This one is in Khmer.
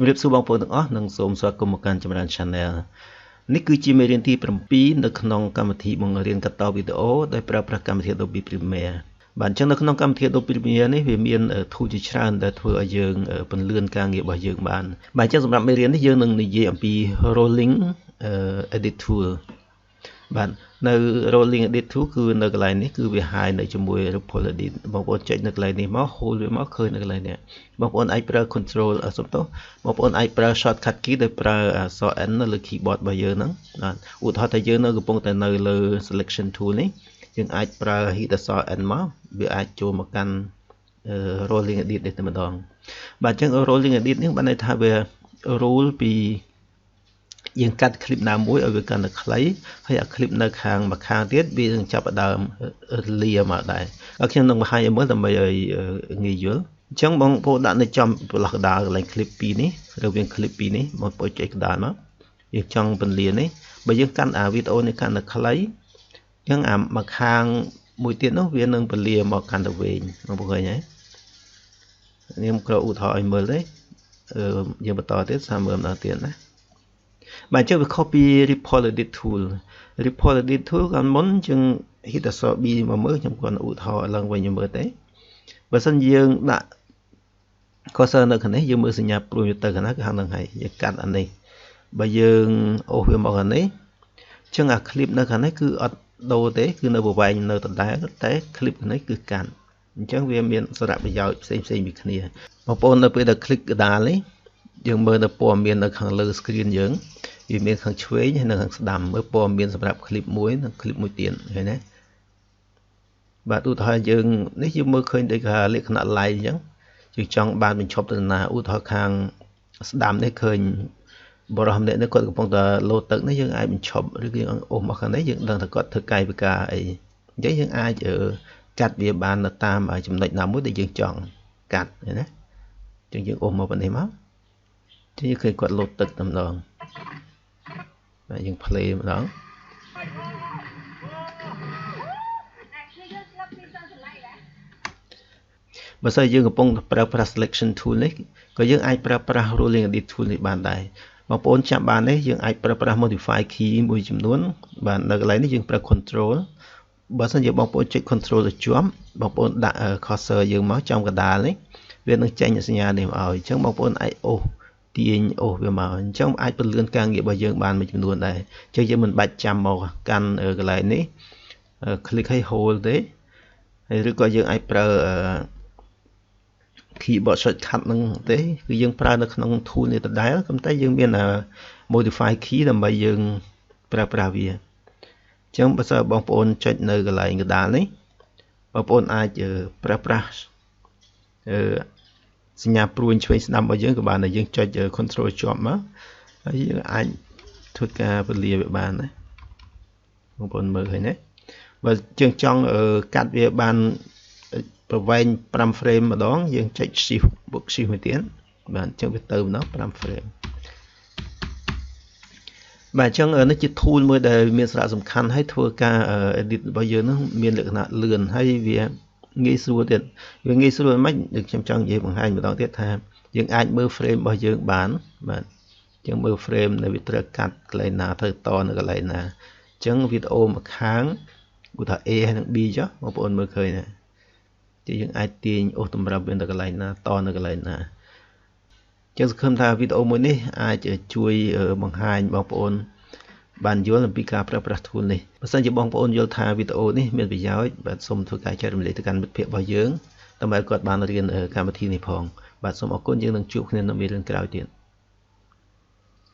ជំរាបសួរបងប្អូនទាំងអស់និងសូមស្វាគមន៍មកកាន់ចម្រើន Channel នេះគឺជាមេរៀនទី7នៅក្នុងកម្មវិធីបង្រៀនកាត់តវីដេអូដោយប្រើប្រាស់កម្មវិធី Adobe Premiere បាទអញ្ចឹងនៅក្នុងកម្មវិធី Adobe Premiere នេះវាមាន tool ជាច្រើនដែលធ្វើឲ្យយើងពន្លឿនការងាររបស់យើងបានបាទអញ្ចឹងសម្រាប់មេរៀននេះយើងនឹងនិយាយអំពី rolling edit tool បាទនៅ rolling edit tool គឺនៅកន្លែងនេះគឺវាហាយនៅជាមួយ report edit បងប្អូនចុចនៅកន្លែងនេះមក hold វាមកឃើញនៅកន្លែងនេះបងប្អូនអាចប្រើ control សុំទោសបងប្អូនអាចប្រើ shortcut key ដោយប្រើអក្សរ N នៅលើ keyboard របស់យើងហ្នឹងបាទឧទាហរណ៍ថាយើងនៅកំពុងតែនៅលើ selection tool នេះយើងអាចប្រើ hit អក្សរ N មកវាអាចចូលមកកាន់ rolling edit នេះតែម្ដងបាទអញ្ចឹង rolling edit នេះបានន័យថាវា roll ពីយើងកាត់ clip ណាមួយឲ្យវាកាន់តែខ្លីហើយអា clip នៅខាងម្ខាងទៀតវានឹងចាប់ផ្ដើមលាមកដែរហើយខ្ញុំនឹងបង្ហាញឲ្យមើលដើម្បីឲ្យងាយយល់អញ្ចឹងបងប្អូនដាក់នៅចំប្រឡោះកណ្ដាលកន្លែង clip 2នេះរវាង clip 2នេះបងប្អូនចុចកណ្ដាលមកយើងចង់ពន្លានេះបើយើងកាន់អាវីដេអូនេះកាន់តែខ្លីអញ្ចឹងអាម្ខាងមួយទៀតនោះវានឹងពន្លាមកកាន់តែវែងបងប្អូនឃើញហើយខ្ញុំក្រឧទាហរណ៍ឲ្យមើលទេយើងបន្តទៀតសាមើលម្ដងទៀតណាបាទអញ្ចឹងវាខុសពី report edit tool report edit tool កាលមុនយើង hit អក្សរ B មកមើលខ្ញុំគាត់ឧទាហរណ៍ឡើងវិញមើលទេបើសិនយើងដាក់ cursor នៅខាងនេះយើងមើលសញ្ញាព្រួយទៅខាងណាគឺខាងហ្នឹងហើយយើងកាត់អានេះបើយើងអូសវាមកខាងនេះអញ្ចឹងអា clip នៅខាងនេះគឺអត់ដូរទេគឺនៅប្រវែងនៅដដែលតែ clip ខាងនេះគឺកាន់អញ្ចឹងវាមានសារៈប្រយោជន៍ផ្សេងពីគ្នាបងប្អូននៅពេលដែល click កណ្ដាលនេះយើងមើលនៅព័ត៌មាននៅខាងលើ screen យើងវាមានខាងឆ្វេងហើយនៅខាងស្ដាំមើលព័ត៌មានសម្រាប់ clip មួយនិង clip មួយទៀតឃើញទេបាទឧទាហរណ៍យើងនេះយើងមើលឃើញដូចលក្ខណៈ line អញ្ចឹងយើងចង់បានបញ្ឈប់ទៅណាឧទាហរណ៍ខាងស្ដាំនេះឃើញបរិះម្នាក់នេះគាត់កំពុងតែលោតទឹកនេះយើងអាចបញ្ឈប់ឬយើងអូសមកខាងនេះយើងដឹងថាគាត់ធ្វើកាយវិការអីអញ្ចឹងយើងអាចកាត់វាបាននៅតាមចំណុចណាមួយដែលយើងចង់កាត់ឃើញណាអញ្ចឹងយើងអូសមកប៉ុណ្នេះមកអញ្ចឹងយើងឃើញគាត់លោតទឹកតែម្ដងបាទយើង play ម្ដងបើសិនយើងកំពុងប្រើប្រាស់ selection tool នេះក៏យើងអាចប្រើប្រាស់ rolling edit tool នេះបានដែរបងប្អូនចាំបានទេយើងអាចប្រើប្រាស់ modify key មួយចំនួនបាទនៅកន្លែងនេះយើងប្រើ control បើសិនជាបងប្អូនចុច control ទៅជាប់បងប្អូនដាក់ cursor យើងមកចំកណ្ដាលនេះវានឹងចេញសញ្ញានេះមកឲ្យអញ្ចឹងបងប្អូនអាចអូសទាញអូសវាមកអញ្ចឹងអាចពន្លឿនការងាររបស់យើងបានមួយចំនួនដែរអញ្ចឹងយើងមិនបាច់ចាំមកកាន់កន្លែងនេះ click ឲ្យ hold ទេហើយឬក៏យើងអាចប្រើkeyboard shortcut ហ្នឹងទេគឺយើងប្រើនៅក្នុង tool នេះដដែលប៉ុន្តែយើងមាន modify key ដើម្បីយើងប្រើប្រាស់វាអញ្ចឹងបើសិនបងប្អូនចុចនៅកន្លែងកណ្ដាលនេះបងប្អូនអាចប្រើប្រាស់សញ្ញាព្រួយឆ្វេងស្ដាំរបស់យើងក៏បានដែរយើងចុច control ជាប់មកហើយយើងអាចធ្វើការពន្លាវាបានណាបងប្អូនមើលឃើញទេបើយើងចង់កាត់វាបានប្រវែង5 frame ម្ដងយើងចុច shift បូក shift មួយទៀតបាទអញ្ចឹងវាទៅម្ដង5 frame បាទអញ្ចឹងនេះជា tool មួយដែលមានសារៈសំខាន់ហើយធ្វើការ edit របស់យើងនឹងមានលក្ខណៈលឿនហើយវាងាយស្រួលទៀតវាងាយស្រួលមិនដូចខ្ញុំចង់និយាយបង្ហាញម្ដងទៀតថាយើងអាចមើល frame របស់យើងបានបាទអញ្ចឹងមើល frame នៅវាត្រូវកាត់កន្លែងណាត្រូវតនៅកន្លែងណាអញ្ចឹងវីដេអូមួយខាងឧទាហរណ៍ A ហើយនិង B ចុះបងប្អូនមើលឃើញណាយើងអាចទាញអូសតម្រាប់វានៅកន្លែងណាតនៅកន្លែងណាចឹងសង្ឃឹមថាវីដេអូមួយនេះអាចជួយបង្ហាញបងប្អូនបានយល់អំពីការប្រើប្រាស់ tool នេះបើសិនជាបងប្អូនយល់ថាវីដេអូនេះមានប្រយោជន៍បាទសូមធ្វើការចែករំលែកទៅកាន់មិត្តភ័ក្តិរបស់យើងដើម្បីឲ្យគាត់បានរៀនកម្មវិធីនេះផងបាទសូមអរគុណយើងនឹងជួបគ្នានៅមេរៀនក្រោយទៀត